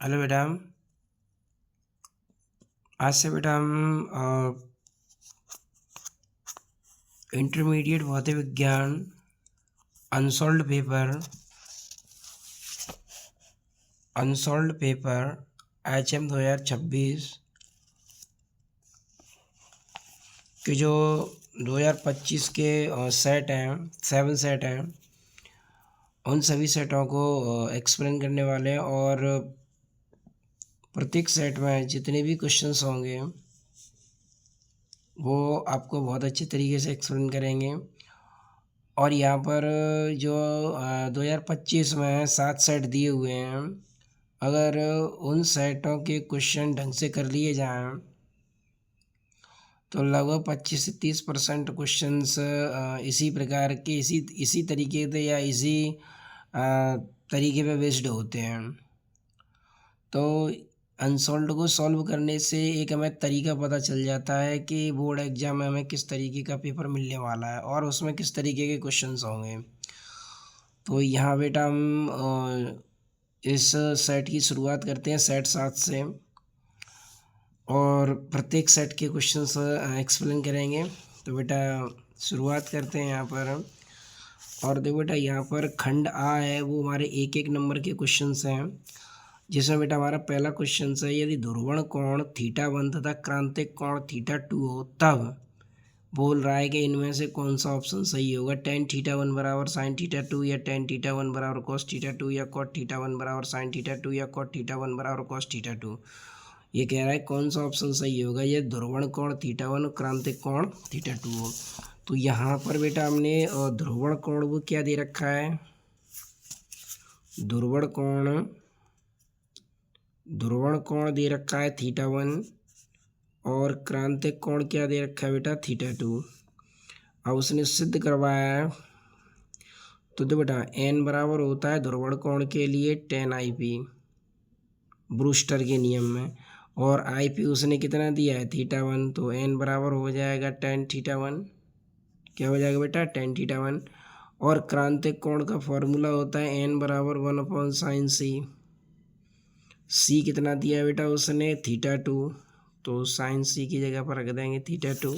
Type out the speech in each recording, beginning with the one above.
Hello बेटा। आज से बेटा हम इंटरमीडिएट भौतिक विज्ञान अनसॉल्व्ड पेपर HM 2026 के जो 2025 के सेट हैं, 7 सेट हैं, उन सभी सेटों को एक्सप्लेन करने वाले हैं। और प्रत्येक सेट में जितने भी क्वेश्चंस होंगे वो आपको बहुत अच्छे तरीके से एक्सप्लेन करेंगे। और यहाँ पर जो 2025 में 7 सेट दिए हुए हैं, अगर उन सेटों के क्वेश्चन ढंग से कर लिए जाएं तो लगभग 25 से 30% क्वेश्चंस इसी प्रकार के इसी तरीके से या इसी तरीके पे बेस्ड होते हैं। तो अनसॉल्व्ड को सॉल्व करने से एक हमें तरीका पता चल जाता है कि बोर्ड एग्जाम में हमें किस तरीके का पेपर मिलने वाला है और उसमें किस तरीके के क्वेश्चंस होंगे। तो यहाँ बेटा हम इस सेट की शुरुआत करते हैं, सेट 7 से, और प्रत्येक सेट के क्वेश्चंस एक्सप्लेन करेंगे। तो बेटा शुरुआत करते हैं यहाँ पर। और देखो बेटा, यहाँ पर खंड आ है, वो हमारे एक एक नंबर के क्वेश्चंस हैं, जिसमें बेटा हमारा पहला क्वेश्चन है, यदि ध्रुवण कोण θ1 तथा क्रांतिक कोण θ2 हो तब बोल रहा है कि इनमें से कौन सा ऑप्शन सही होगा। tan θ1 बराबर sin θ2, या tan θ1 बराबर cos θ2, या cot θ1 बराबर sin θ2, या cot θ1 बराबर cos θ2। ये कह रहा है कौन सा ऑप्शन सही होगा, ये ध्रुवण कोण θ1 और क्रांतिक कोण θ2 हो। तो यहाँ पर बेटा हमने ध्रुवण कोण वो क्या दे रखा है, ध्रुवण कोण दे रखा है θ1, और क्रांतिक कोण क्या दे रखा है बेटा, θ2। अब उसने सिद्ध करवाया है। तो देखो बेटा n बराबर होता है ध्रुवण कोण के लिए tan IP ब्रूस्टर के नियम में, और IP उसने कितना दिया है, θ1। तो n बराबर हो जाएगा tan θ1। क्या हो जाएगा बेटा, tan θ1। और क्रांतिक कोण का फॉर्मूला होता है n बराबर 1/sin c। c कितना दिया है बेटा उसने, θ2। तो sin c की जगह पर रख देंगे θ2।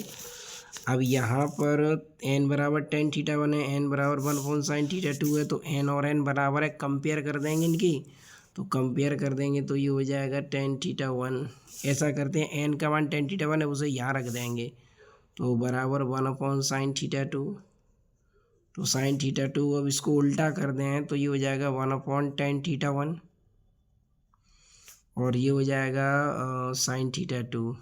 अब यहाँ पर n बराबर tan θ1 है, n बराबर 1/sin θ2 है, तो n और n बराबर है, कंपेयर कर देंगे इनकी। तो कंपेयर कर देंगे तो ये हो जाएगा tan θ1। ऐसा करते हैं, n का मान tan θ1 है, उसे यहाँ रख देंगे, तो बराबर 1/sin θ2। तो sin θ2, अब इसको उल्टा कर दें तो ये हो जाएगा 1/tan θ1, और ये हो जाएगा sin θ2।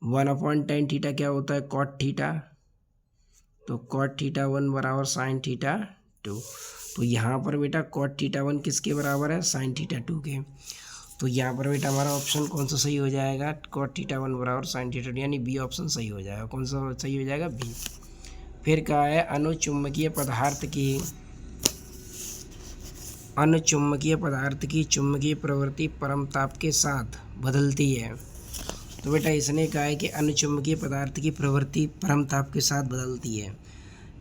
1/tan θ क्या होता है, cot θ। तो cot θ1 बराबर sin θ2। तो यहाँ पर बेटा cot θ1 किसके बराबर है, sin θ2 के। तो यहाँ पर बेटा हमारा ऑप्शन कौन सा सही हो जाएगा, cot θ1 बराबर sin θ2, यानी बी ऑप्शन सही हो जाएगा। कौन सा सही हो जाएगा, बी। फिर कहा है अनुचुम्बकीय पदार्थ की चुम्बकीय प्रवृत्ति परम ताप के साथ बदलती है। तो बेटा इसने कहा है कि अनुचुम्बकीय पदार्थ की प्रवृत्ति परम ताप के साथ बदलती है।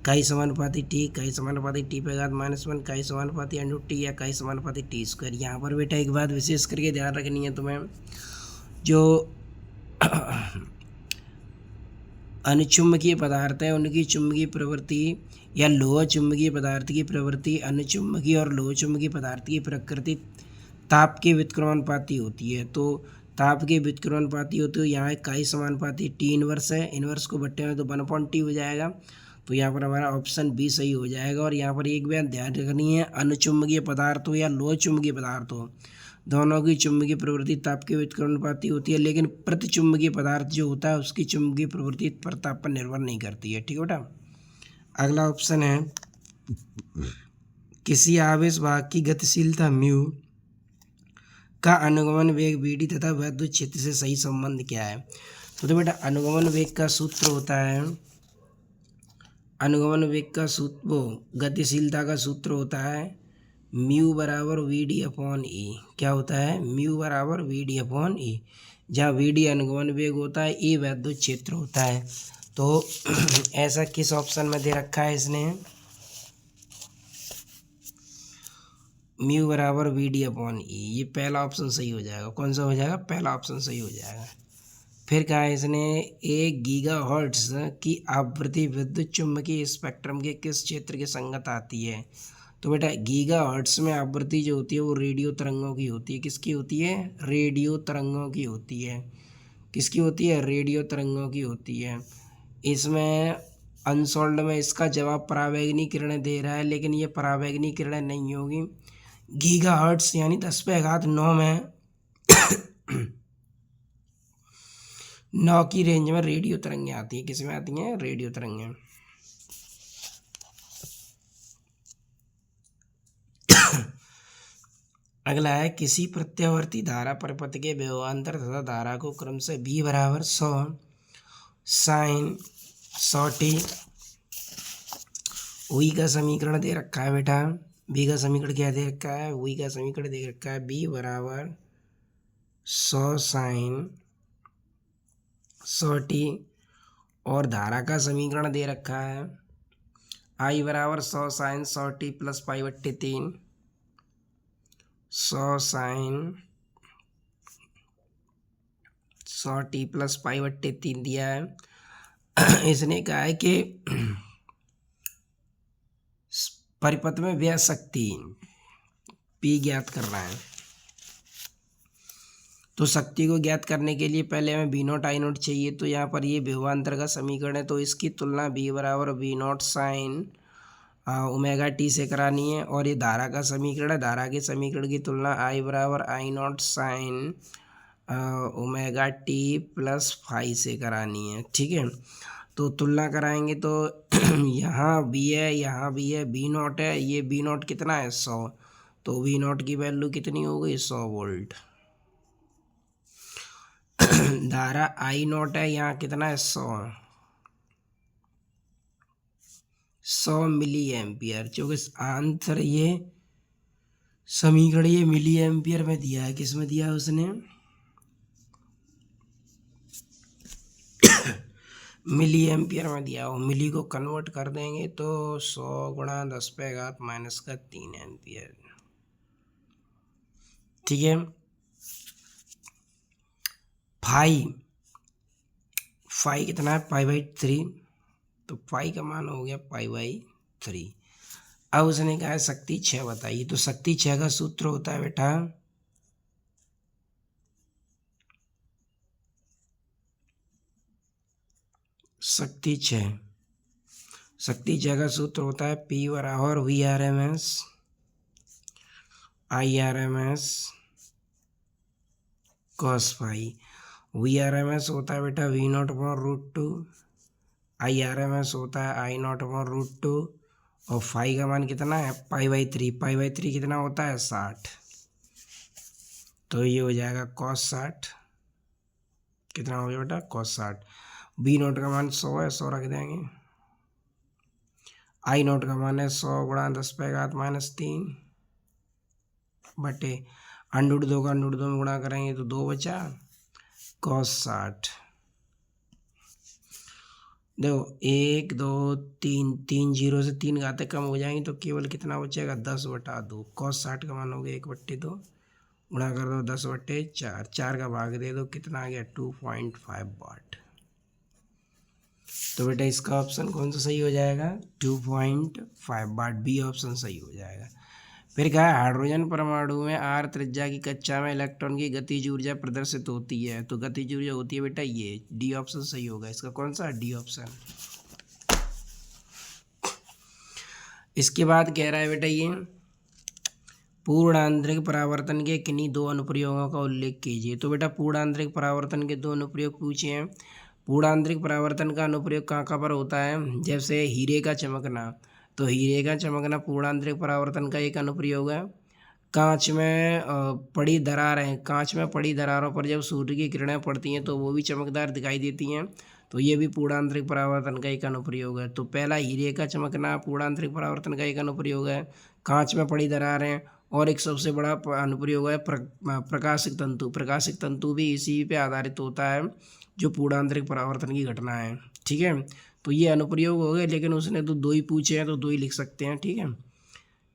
काई समानुपाती टी, काई समानुपाती टी पे घात -1, काई समानुपाती √t, या काई समानुपाती t²। यहाँ पर बेटा एक बात विशेष करके ध्यान रखनी है तुम्हें, जो अनुचुम्बकीय पदार्थ है उनकी चुम्बकीय प्रवृत्ति या लोह चुम्बकीय पदार्थ की प्रवृत्ति अनुचुम्बकीय और लोह चुम्बकीय पदार्थ की प्रकृति ताप के व्युत्क्रमानुपाती होती है। तो ताप के व्युत्क्रमानुपाती होती है, यहाँ काई समानुपाती टी इनवर्स है, इनवर्स को बट्टे में तो 1/t हो जाएगा। तो यहाँ पर हमारा ऑप्शन बी सही हो जाएगा। और यहाँ पर एक बात ध्यान रखनी है, अनुचुम्बकीय पदार्थ हो या लोह चुम्बकीय पदार्थ हो, दोनों की चुम्बकीय प्रवृत्ति ताप के व्युत्क्रमानुपाती होती है, लेकिन प्रतिचुम्बकीय पदार्थ जो होता है उसकी चुम्बकीय प्रवृत्ति पर ताप पर निर्भर नहीं करती है। ठीक है बेटा। अगला ऑप्शन है, किसी आवेश वाहक की गतिशीलता म्यू का अनुगमन वेग bd तथा वैद्युत क्षेत्र से सही संबंध क्या है। तो बेटा अनुगमन वेग का सूत्र होता है, अनुगमन वेग का सूत्र, वो गतिशीलता का सूत्र होता है म्यू बराबर VD/E। क्या होता है, म्यू बराबर VD/E, जहाँ VD अनुगमन वेग होता है, E वैद्युत क्षेत्र होता है। तो ऐसा किस ऑप्शन में दे रखा है इसने, म्यू बराबर वी डी अपॉन ई, ये पहला ऑप्शन सही हो जाएगा। कौन सा हो जाएगा? पहला ऑप्शन सही हो जाएगा। फिर कहा है इसने 1 गीगाहर्ट्ज की आवृत्ति विद्युत चुम्बकीय स्पेक्ट्रम के किस क्षेत्र के संगत आती है? तो बेटा गीगाहर्ट्ज में आवृत्ति जो होती है वो रेडियो तरंगों की होती है। किसकी होती है? रेडियो तरंगों की होती है। किसकी होती है? रेडियो तरंगों की होती है। इसमें अनसोल्ड में इसका जवाब परावैगनी किरणें दे रहा है, लेकिन ये परावैगनी किरणें नहीं होगी। गीगाहर्ट्ज यानी 10⁻9 में 9 की रेंज में रेडियो तरंगें आती हैं। किसमें आती हैं? रेडियो तरंगें। अगला है किसी प्रत्यावर्ती धारा परिपथ के विभवांतर तथा धारा को क्रम से V बराबर 100 साइन 100t V का समीकरण दे रखा है बेटा। V का समीकरण क्या दे रखा है? V का समीकरण दे रखा है V बराबर 100 साइन 100t और धारा का समीकरण दे रखा है I बराबर 100 sign 100t plus π/3 100 sign 100t plus π/3 दिया है। इसने कहा है कि परिपथ में व्यय शक्ति P ज्ञात करना है। तो शक्ति को ज्ञात करने के लिए पहले हमें V0 I0 चाहिए। तो यहाँ पर ये विभवांतर का समीकरण है, तो इसकी तुलना V बराबर V0 साइन ओमेगा टी से करानी है। और ये धारा का समीकरण है, धारा के समीकरण की तुलना I बराबर I0 sine omega t plus phi से करानी है। ठीक है, तो तुलना कराएंगे तो यहाँ V है, यहाँ V है, V0 है, ये V0 कितना है? 100। तो V0 की वैल्यू कितनी हो गई? 100 वोल्ट। धारा I0 है, यहाँ कितना है? 100 मिली एम्पियर। क्योंकि आंसर ये समीकरण ये मिली एम्पियर में दिया है। किस में दिया है उसने? मिली एम्पियर में दिया हो। मिली को कन्वर्ट कर देंगे तो 100 गुणा 10⁻³ एम्पियर। ठीक है, फाई कितना है? π/3। तो फाई का मान हो गया π/3। अब उसने कहा है शक्ति 6 बताइए। तो शक्ति 6 का सूत्र होता है बेटा शक्ति 6 का सूत्र होता है P बराबर VRMS IRMS cos phi. VRMS होता है बेटा V0/√2, IRMS होता है I0/√2 और फाई का मान कितना है? π/3। π/3 कितना होता है? 60। तो ये हो जाएगा cos 60। कितना हो गया बेटा? cos 60। V0 का मान 100 है, 100 रख देंगे। I0 का मान है 100 गुणा 10⁻³ बटे √2 का √2 में गुणा करेंगे तो 2 बचा cos 60। देखो 1 2 3 3 0 से 3 घातें कम हो जाएंगी तो केवल कितना बचेगा? 10/2। cos 60 का मान हो गया 1/2 गुणा कर दो 10/4। 4 का भाग दे दो, कितना आ गया? 2.5 वाट। तो बेटा इसका ऑप्शन कौन सा सही हो जाएगा? 2.5 वाट, बी ऑप्शन सही हो जाएगा। फिर कहा हाइड्रोजन परमाणु में R त्रिज्या की कक्षा में इलेक्ट्रॉन की गतिज ऊर्जा प्रदर्शित होती है। तो गतिज ऊर्जा होती है बेटा ये, डी ऑप्शन सही होगा। इसका कौन सा? D option. इसके बाद कह रहा है बेटा ये पूर्ण आंतरिक परावर्तन के किन्हीं 2 अनुप्रयोगों का उल्लेख कीजिए। तो बेटा पूर्ण आंतरिक परावर्तन के 2 अनुप्रयोग पूछे हैं। पूर्ण आंतरिक परावर्तन का अनुप्रयोग कहाँ पर होता है? जैसे हीरे का चमकना। तो हीरे का चमकना पूर्ण आंतरिक परावर्तन का एक अनुप्रयोग है। कांच में पड़ी दरार है, कांच में पड़ी दरारों पर जब सूर्य की किरणें पड़ती हैं तो वो भी चमकदार दिखाई देती हैं। तो ये भी पूर्ण आंतरिक परावर्तन का एक अनुप्रयोग है। तो पहला हीरे का चमकना पूर्ण आंतरिक परावर्तन का एक अनुप्रयोग है। कांच में पड़ी दरारें, और एक सबसे बड़ा अनुप्रयोग है प्रकाशिक तंतु। प्रकाशिक तंतु भी इसी पे आधारित होता है जो पूर्ण आंतरिक परावर्तन की घटना है। ठीक है, तो ये अनुप्रयोग हो गए, लेकिन उसने तो 2 ही पूछे हैं तो 2 ही लिख सकते हैं। ठीक है,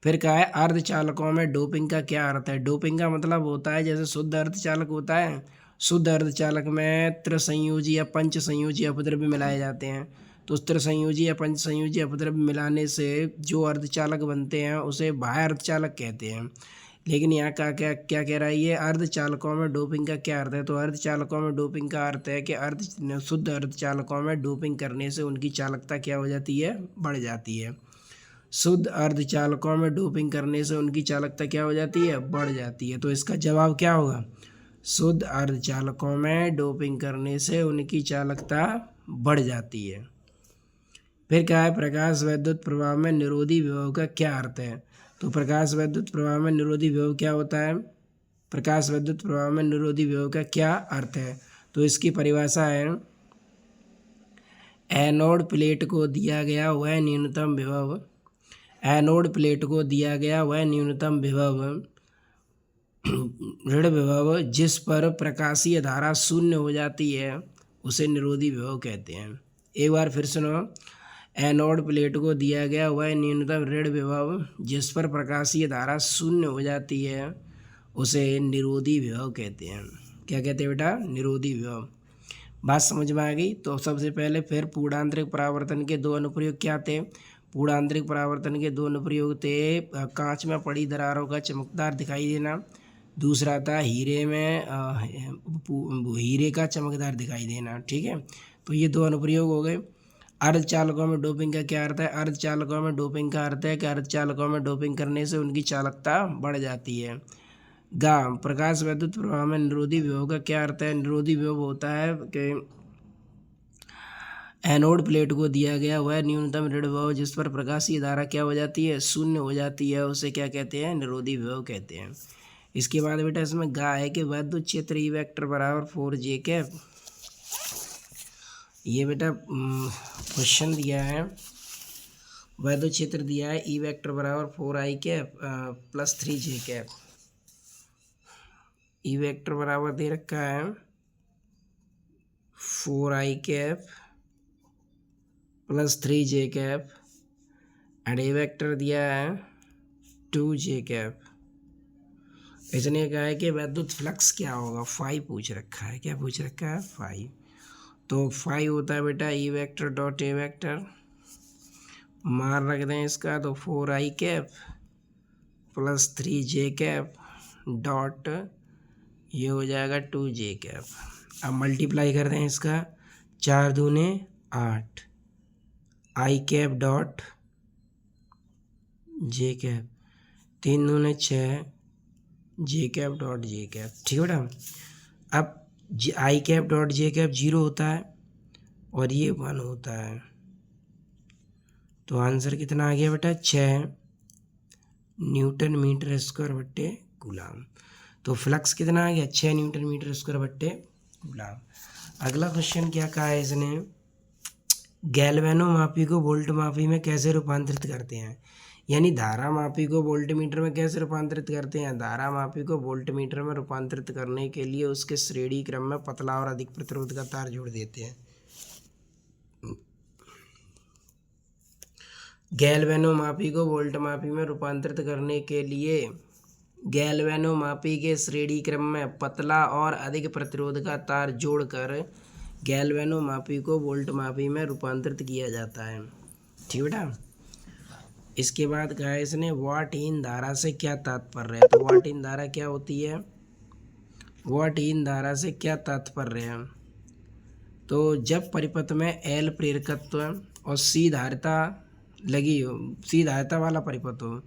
फिर क्या है, अर्धचालकों में डोपिंग का क्या अर्थ है। डोपिंग का मतलब होता है जैसे शुद्ध अर्धचालक होता है, शुद्ध अर्धचालक में त्रिसंयोजी या पंच संयोजी अपद्रव्य मिलाए जाते हैं। तो उस त्रिसंयोजी या पंच संयोजी अपद्रव्य मिलाने से जो अर्धचालक बनते हैं उसे बाह्य अर्धचालक कहते हैं। लेकिन यहाँ का क्या क्या कह रहा है ये, अर्धचालकों में डोपिंग का क्या अर्थ है। तो अर्धचालकों में डोपिंग का अर्थ है कि शुद्ध अर्धचालकों में डोपिंग करने से उनकी चालकता क्या हो जाती है, बढ़ जाती है। शुद्ध अर्धचालकों में डोपिंग करने से उनकी चालकता क्या हो जाती है, बढ़ जाती है। तो इसका जवाब क्या होगा, शुद्ध अर्धचालकों में डोपिंग करने से उनकी चालकता बढ़ जाती है। फिर क्या है, प्रकाश वैद्युत प्रभाव में निरोधी विभव का क्या अर्थ है। तो प्रकाश वैद्युत प्रभाव में निरोधी विभव क्या होता है, प्रकाश वैद्युत प्रभाव में निरोधी विभव का क्या अर्थ है। तो इसकी परिभाषा है, एनोड प्लेट को दिया गया वह न्यूनतम विभव, एनोड प्लेट को दिया गया वह न्यूनतम विभव, ऋण विभव जिस पर प्रकाशीय धारा शून्य हो जाती है उसे निरोधी विभव कहते हैं। एक बार फिर सुनो, एनोड प्लेट को दिया गया वह न्यूनतम ऋण विभव जिस पर प्रकाशीय धारा शून्य हो जाती है उसे निरोधी विभव कहते हैं। क्या कहते हैं बेटा, निरोधी विभव। बात समझ में आ गई। तो सबसे पहले फिर पूर्णांतरिक परावर्तन के दो अनुप्रयोग क्या थे। पूर्णांतरिक परावर्तन के दो अनुप्रयोग थे, कांच में पड़ी दरारों का चमकदार दिखाई देना, दूसरा था हीरे में हीरे का चमकदार दिखाई देना। ठीक है, तो ये दो अनुप्रयोग हो गए। अर्धचालकों में डोपिंग का क्या अर्थ है, अर्धचालकों में डोपिंग का अर्थ है कि अर्धचालकों में डोपिंग करने से उनकी चालकता बढ़ जाती है। प्रकाश वैद्युत प्रभाव में निरोधी विभव का क्या अर्थ है। निरोधी विभव होता है कि एनोड प्लेट को दिया गया वह न्यूनतम ऋण विभव जिस पर प्रकाशीय धारा क्या हो जाती है, शून्य हो जाती है, उसे क्या कहते हैं, निरोधी विभव कहते हैं। इसके बाद बेटा इसमें है कि वैद्युत क्षेत्र ई वेक्टर बराबर 4j कैप। ये बेटा क्वेश्चन दिया है, वैद्युत क्षेत्र दिया है ई वेक्टर बराबर 4i cap plus 3j cap. E vector बराबर दे रखा है 4i cap plus 3j cap and A vector दिया है 2j कैप। इसने कहा है कि वैद्युत फ्लक्स क्या होगा, 5 पूछ रखा है। क्या पूछ रखा है, 5। तो 5 होता है बेटा E vector dot A vector, मान रख दें इसका, तो 4i cap plus 3j cap dot ये हो जाएगा 2j कैप। अब मल्टीप्लाई कर दें इसका, 4 दूने 8, आई कैप डॉट जे कैप, 3 दूने 6, जे कैप डॉट जे कैप। ठीक है बेटा। अब आई कैप डॉट जे कैप 0 होता है और ये 1 होता है, तो आंसर कितना आ गया बेटा, 6 न्यूटन मीटर स्क्वायर बट्टे कूलाम। तो फ्लक्स कितना आ गया, 6 न्यूटन मीटर स्क्वायर बट्टे कूलाम। अगला क्वेश्चन क्या कहा है इसने, गैल्वेनोमापी को वोल्ट मापी में कैसे रूपांतरित करते हैं। यानी धारा मापी को वोल्ट मीटर में कैसे रूपांतरित करते हैं। धारा मापी को वोल्ट मीटर में रूपांतरित करने के लिए उसके श्रेणी क्रम में पतला और अधिक प्रतिरोध का तार जोड़ देते हैं। गैल्वेनोमापी को वोल्ट मापी में रूपांतरित करने के लिए गैल्वेनोमापी के श्रेणी क्रम में पतला और अधिक प्रतिरोध का तार जोड़कर गैल्वेनोमापी को वोल्ट मापी में रूपांतरित किया जाता है। ठीक बेटा। इसके बाद कहा है इसने वाटहीन धारा से क्या तात्पर्य है। तो वाटहीन धारा क्या होती है, वाटहीन धारा से क्या तात्पर्य है। तो जब परिपथ में एल प्रेरकत्व और सी धारिता लगी हो, सी धारिता वाला परिपथ हो,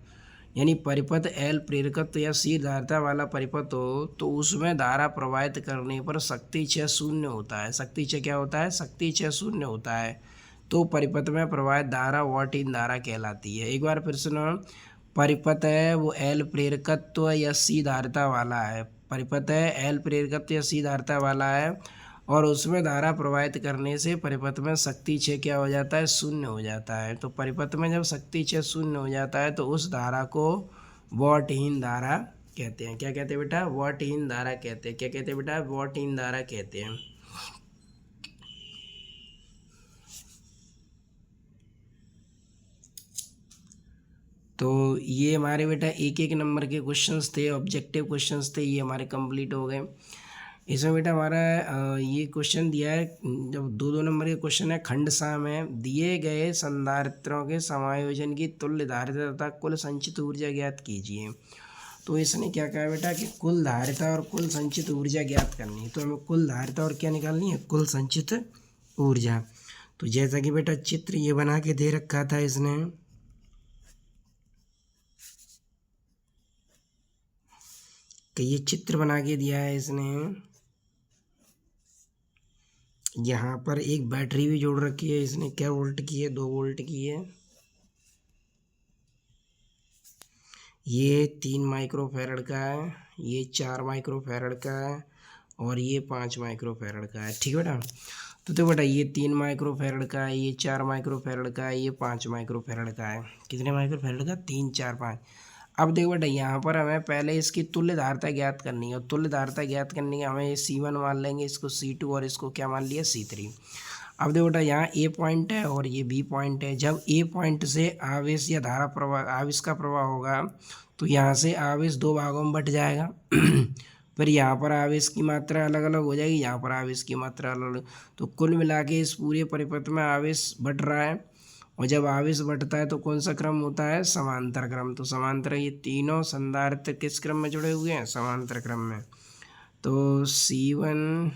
यानी परिपथ एल प्रेरकत्व या सी धारिता वाला परिपथ हो, तो उसमें धारा प्रवाहित करने पर शक्ति 6 शून्य होता है। शक्ति 6 क्या होता है, शक्ति 6 शून्य होता है। तो परिपथ में प्रवाहित धारा वाटहीन धारा कहलाती है। एक बार फिर सुनो, परिपथ है वो एल प्रेरकत्व या सी धारिता वाला है, परिपथ है एल प्रेरकत्व या सी धारिता वाला है, और उसमें धारा प्रवाहित करने से परिपथ में शक्ति 6 क्या हो जाता है, शून्य हो जाता है। तो परिपथ में जब शक्ति 6 शून्य हो जाता है तो उस धारा को वाटहीन धारा कहते हैं। क्या कहते हैं बेटा, वाटहीन धारा कहते हैं। क्या कहते हैं बेटा, वाटहीन धारा कहते हैं। तो ये हमारे बेटा एक एक नंबर के क्वेश्चंस थे, ऑब्जेक्टिव क्वेश्चंस थे, ये हमारे कंप्लीट हो गए। इसमें बेटा हमारा ये क्वेश्चन दिया है, जब दो दो नंबर के क्वेश्चन है, खंड सा में दिए गए संधारित्रों के समायोजन की तुल्य धारिता तथा कुल संचित ऊर्जा ज्ञात कीजिए। तो इसने क्या कहा बेटा कि कुल धारिता और कुल संचित ऊर्जा ज्ञात करनी है। तो हमें कुल धारिता और क्या निकालनी है, कुल संचित ऊर्जा। तो जैसा कि बेटा चित्र ये बना के दे रखा था इसने, कि ये चित्र बना के दिया है इसने, यहाँ पर एक बैटरी भी जोड़ रखी है इसने, क्या वोल्ट की है, 2 वोल्ट की है। ये 3 माइक्रोफैरड का है, ये 4 माइक्रोफैरड का है, और ये 5 माइक्रोफैरड का है। ठीक है बेटा। तो बेटा ये 3 माइक्रोफैरड का है, ये 4 माइक्रोफैरड का है, ये 5 माइक्रोफैरड का है। कितने माइक्रोफैरड का, 3 4 5। अब देखो बेटा यहाँ पर हमें पहले इसकी तुल्य धारिता ज्ञात करनी है, और तुल्य धारिता ज्ञात करने के हमें ये C1 मान लेंगे, इसको C2 और इसको क्या मान लिया, C3। अब देखो बेटा यहाँ A पॉइंट है और ये B पॉइंट है। जब A पॉइंट से आवेश या धारा प्रवाह, आवेश का प्रवाह होगा, तो यहाँ से आवेश 2 भागों में बट जाएगा। फिर यहाँ पर आवेश की मात्रा अलग अलग हो जाएगी, यहाँ पर आवेश की मात्रा अलग अलग। तो कुल मिला के इस पूरे परिपथ में आवेश बट रहा है, और जब आवेश बढ़ता है तो कौन सा क्रम होता है, समांतर क्रम। तो समांतर, ये तीनों संधारित्र किस क्रम में जुड़े हुए हैं, समांतर क्रम में। तो C1,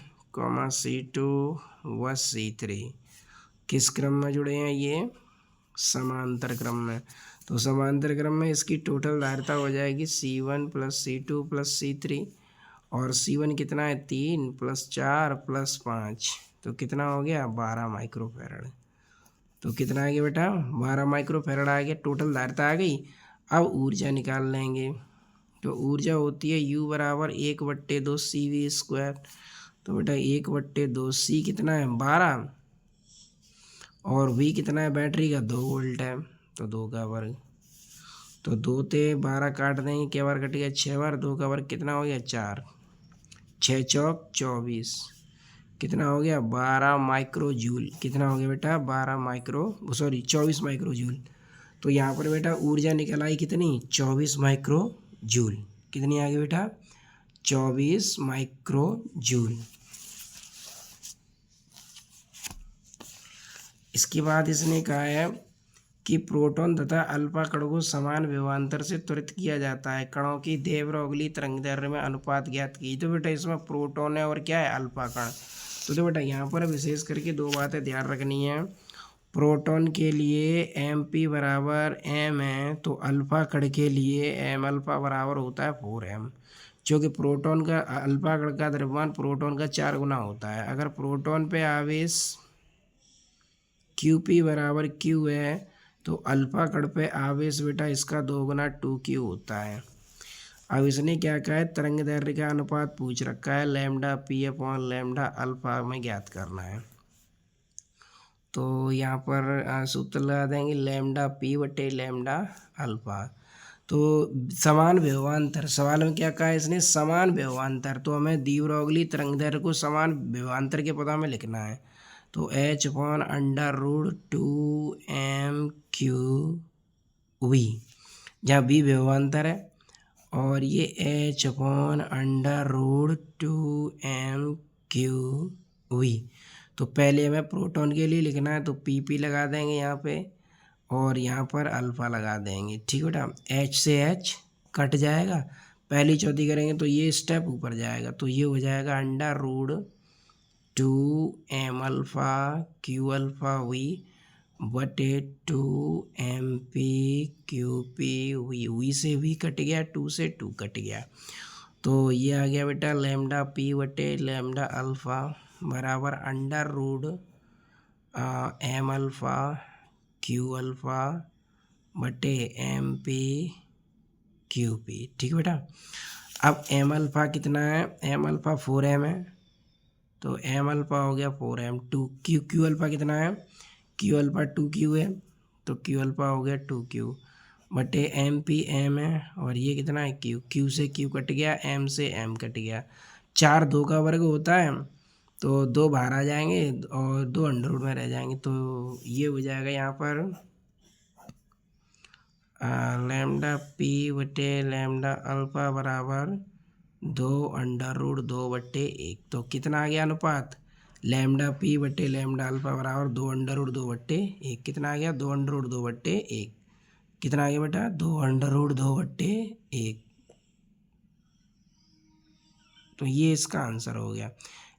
C2 व C3 किस क्रम में जुड़े हैं, ये समांतर क्रम में। तो समांतर क्रम में इसकी टोटल धारिता हो जाएगी C1 + C2 + C3, और C1 कितना है, 3 + 4 + 5, तो कितना हो गया, 12 माइक्रोफैरड। तो कितना आ गया बेटा, 12 माइक्रोफैरड आ गया, टोटल धारिता आ गई। अब ऊर्जा निकाल लेंगे। तो ऊर्जा होती है U = 1/2 CV²। तो बेटा 1/2 C कितना है, 12, और V कितना है बैटरी का, 2 वोल्ट है, तो 2 का वर्ग। तो 2 से 12 काट देंगे, क्या बार कटेगा, 6 बार। 2 का वर्ग कितना हो गया, 4, 6 चौक 24, कितना हो गया, 12 माइक्रो जूल। कितना हो गया बेटा, 24 माइक्रो जूल। तो यहाँ पर बेटा ऊर्जा निकल आई कितनी, 24 माइक्रो जूल। कितनी आ गई बेटा, 24 माइक्रो जूल। इसके बाद इसने कहा है कि प्रोटॉन तथा अल्फा कणों को समान विभवांतर से त्वरित किया जाता है, कणों की देवरोगली तरंगदैर्घ्य में अनुपात ज्ञात की। तो बेटा इसमें प्रोटॉन है और क्या है, अल्फा कण। तो बेटा यहाँ पर विशेष करके 2 बातें ध्यान रखनी है। प्रोटॉन के लिए MP = m है, तो अल्फा कण के लिए m∞ बराबर होता है 4m, जो कि प्रोटॉन का, अल्फा कण का द्रव्यमान प्रोटॉन का 4 गुना होता है। अगर प्रोटॉन पे आवेश QP = Q है, तो अल्फा कण पे आवेश बेटा इसका 2 गुना 2Q होता है। अब इसने क्या कहा है, तरंग दैर्घ्य का अनुपात पूछ रखा है, λp/λα में ज्ञात करना है। तो यहाँ पर सूत्र लगा देंगे, λp/λα। तो समान विभवांतर, सवाल में क्या कहा है इसने, समान विभवांतर। तो हमें दीर्घवृत्तीय तरंग दैर्घ्य को समान विभवांतर के पदों में लिखना है। तो h/√2mq_v, जहाँ v विभवांतर है, और ये h/√2mq_v। तो पहले हमें प्रोटॉन के लिए लिखना है, तो PP लगा देंगे यहाँ पे, और यहाँ पर अल्फा लगा देंगे। ठीक है बेटा, H से H कट जाएगा, पहली चौथी करेंगे तो ये स्टेप ऊपर जाएगा, तो ये हो जाएगा √2mα/2mP/Qp। वी से वी कट गया, 2 से 2 कट गया, तो ये आ गया बेटा λp/λα बराबर √μα/Q∞MP/Qp। ठीक है बेटा। अब m∞ कितना है, m∞ 4m है, तो m∞ हो गया 4m। Q∞ कितना है, Q∞ 2Q है, तो Q∞ हो गया 2Q बटे MP m है, और ये कितना है, Q से Q कट गया, M से M कट गया, 4 2 का वर्ग होता है, तो 2 बाहर आ जाएंगे और 2 अंडर रूट में रह जाएंगे। तो ये हो जाएगा यहाँ पर लैम्डा पी बटे लैम्डा अल्फा बराबर 2√2/1। तो कितना आ गया अनुपात? लैम्डा पी बटे लैम्डा अल्फा बराबर 2√2/1। कितना आ गया? 2√2/1। कितना आ गया बेटा? 2√2/1। तो ये इसका आंसर हो गया।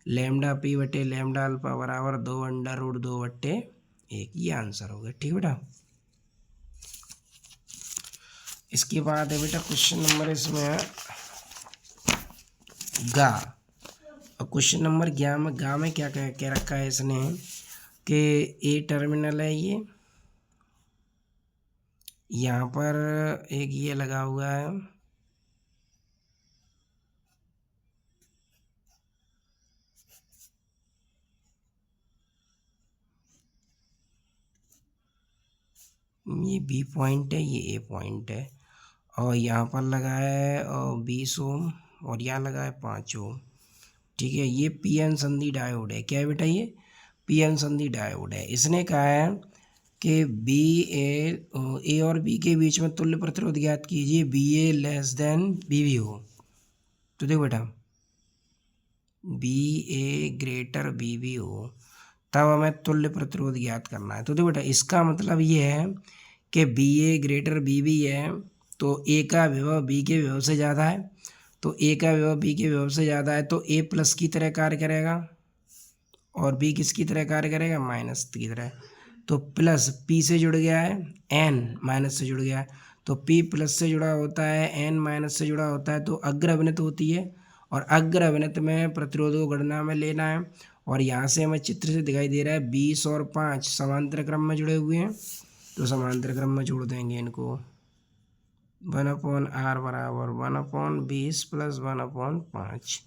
लैम्डा पी बटे लैम्डा अल्फा बराबर 2√2/1। ये आंसर हो गया। ठीक बेटा। इसके बाद है बेटा क्वेश्चन नंबर इसमें है गा। और क्वेश्चन नंबर गा में क्या कह रखा है इसने कि ए टर्मिनल है, ये यहाँ पर एक ये लगा हुआ है, ये बी पॉइंट है, ये ए पॉइंट है, और यहाँ पर लगा है 20 ओम और यहाँ लगा है 5 ओम। ठीक है, ये पी एन संधि डायोड है। क्या है बेटा? ये पी एन संधि डायोड है। इसने कहा है कि ए और बी के बीच में तुल्य प्रतिरोध ज्ञात कीजिए, B A less than B B हो। तो देखो बेटा, बी ए ग्रेटर बी बी हो तब हमें तुल्य प्रतिरोध ज्ञात करना है। तो देखो बेटा, इसका मतलब ये है कि बी ए ग्रेटर बी बी है तो ए का विभव बी के विभव से ज़्यादा है, तो ए का विभव बी के विभव से ज़्यादा है तो ए प्लस की तरह कार्य करेगा और बी किसकी तरह कार्य करेगा? माइनस की तरह। तो प्लस पी से जुड़ गया है, एन माइनस से जुड़ गया है, तो पी प्लस से जुड़ा होता है, एन माइनस से जुड़ा होता है, तो अग्र अभिनत होती है और अग्र अभिनत में प्रतिरोध को गणना में लेना है। और यहाँ से हमें चित्र से दिखाई दे रहा है 20 और 5 समांतर क्रम में जुड़े हुए हैं, तो समांतर क्रम में जोड़ देंगे इनको। 1/r बराबर 1/20 + 1/5।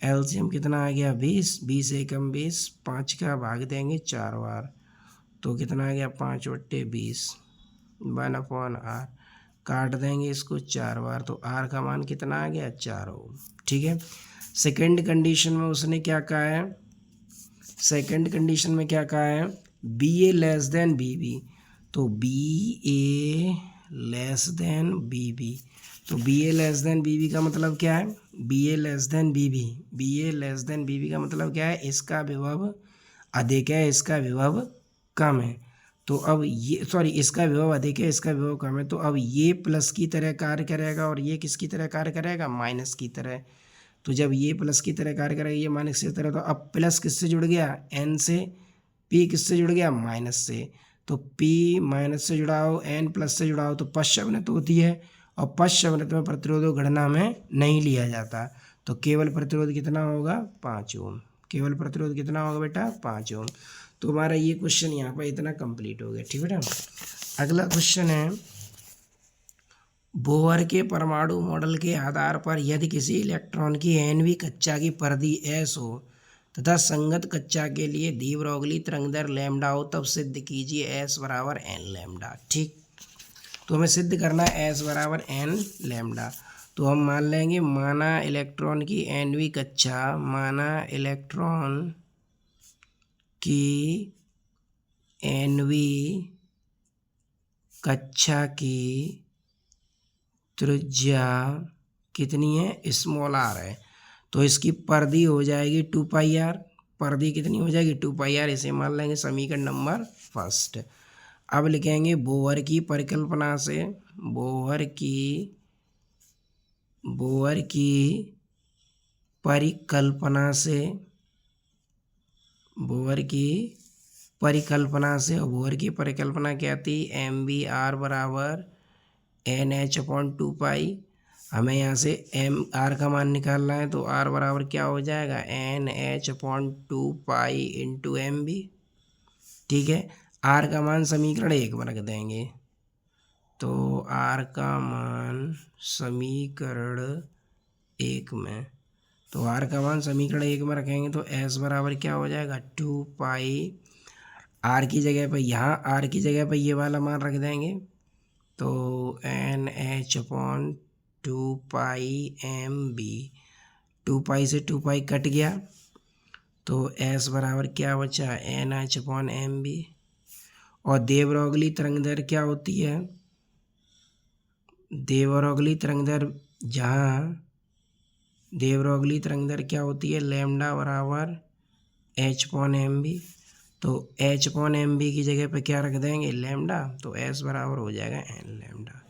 एलसीएम कितना आ गया? 20। 20 एकम 20, 5 का भाग देंगे 4 बार, तो कितना आ गया? 5/20 1/r। काट देंगे इसको 4 बार, तो r का मान कितना आ गया? 4 ओम। ठीक है। सेकंड कंडीशन में उसने क्या कहा है? सेकंड कंडीशन में क्या कहा है? B A less than B B. तो B A less than B B, तो B A less than B B का मतलब क्या है? B A less than B B, B A less than B B का मतलब क्या है? इसका विभव अधिक है, इसका विभव कम है। तो अब ये इसका विभव अधिक है, इसका विभव कम है, तो अब ये प्लस की तरह कार्य करेगा और ये किसकी तरह कार्य करेगा? माइनस की तरह। तो जब ये प्लस की तरह कार्य करेगा, ये माइनस की तरह, तो अब प्लस किससे जुड़ गया? एन से। पी किससे जुड़ गया? माइनस से। तो पी माइनस से जुड़ा हो, एन प्लस से जुड़ा हो, तो पश्चावृत होती है और पश्चावृत में प्रतिरोध गणना में नहीं लिया जाता। तो केवल प्रतिरोध कितना होगा? 5 ओम। केवल प्रतिरोध कितना होगा बेटा? 5 ओम। तो हमारा ये क्वेश्चन यहाँ पर इतना कंप्लीट हो गया। ठीक बेटा। अगला क्वेश्चन है, बोहर के परमाणु मॉडल के आधार पर यदि किसी इलेक्ट्रॉन की एनवी कक्षा की परिधि एस हो तथा संगत कक्षा के लिए डी ब्रोगली तरंगदैर्घ्य लैम्डा हो, तब सिद्ध कीजिए एस बराबर एन लैम्डा। ठीक, तो हमें सिद्ध करना है एस बराबर एन लैम्डा। तो हम मान लेंगे, माना इलेक्ट्रॉन की एनवी कक्षा, माना इलेक्ट्रॉन की एनवी कक्षा की त्रिज्या कितनी है? स्मॉल आर है, तो इसकी परिधि हो जाएगी 2πr। परिधि कितनी हो जाएगी? 2πr। इसे मान लेंगे समीकरण नंबर फर्स्ट। अब लिखेंगे बोहर की परिकल्पना से, बोहर की परिकल्पना से, बोहर की परिकल्पना से, और बोहर की परिकल्पना क्या थी? MBr बराबर NH/2π। हमें यहाँ से एम आर का मान निकालना है, तो आर बराबर क्या हो जाएगा? NH/2π into MB। ठीक है, आर का मान समीकरण 1 में रख देंगे, तो आर का मान समीकरण 1 में, तो आर का मान समीकरण 1 में रखेंगे तो एस बराबर क्या हो जाएगा? 2π। आर की जगह पर, यहाँ आर की जगह पर ये वाला मान रख देंगे, तो NH/2πMB। 2π से 2π कट गया, तो S बराबर क्या बचा? NH/MB। और दे ब्रोगली तरंगदैर्घ्य क्या होती है? देवरोगली तरंगदर जहाँ देवरोगली तरंगदर क्या होती है, लैम्डा बराबर h/mv। तो h/mv की जगह पे क्या रख देंगे, लैम्डा, तो s बराबर हो जाएगा n लैम्डा।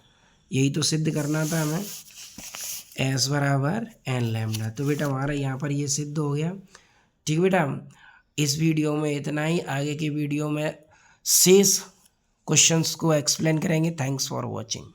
यही तो सिद्ध करना था हमें, s बराबर n लैम्डा। तो बेटा हमारा यहाँ पर ये सिद्ध हो गया। ठीक बेटा, इस वीडियो में इतना ही। आगे की वीडियो में शेष क्वेश्चंस को एक्सप्लेन करेंगे। Thanks for watching.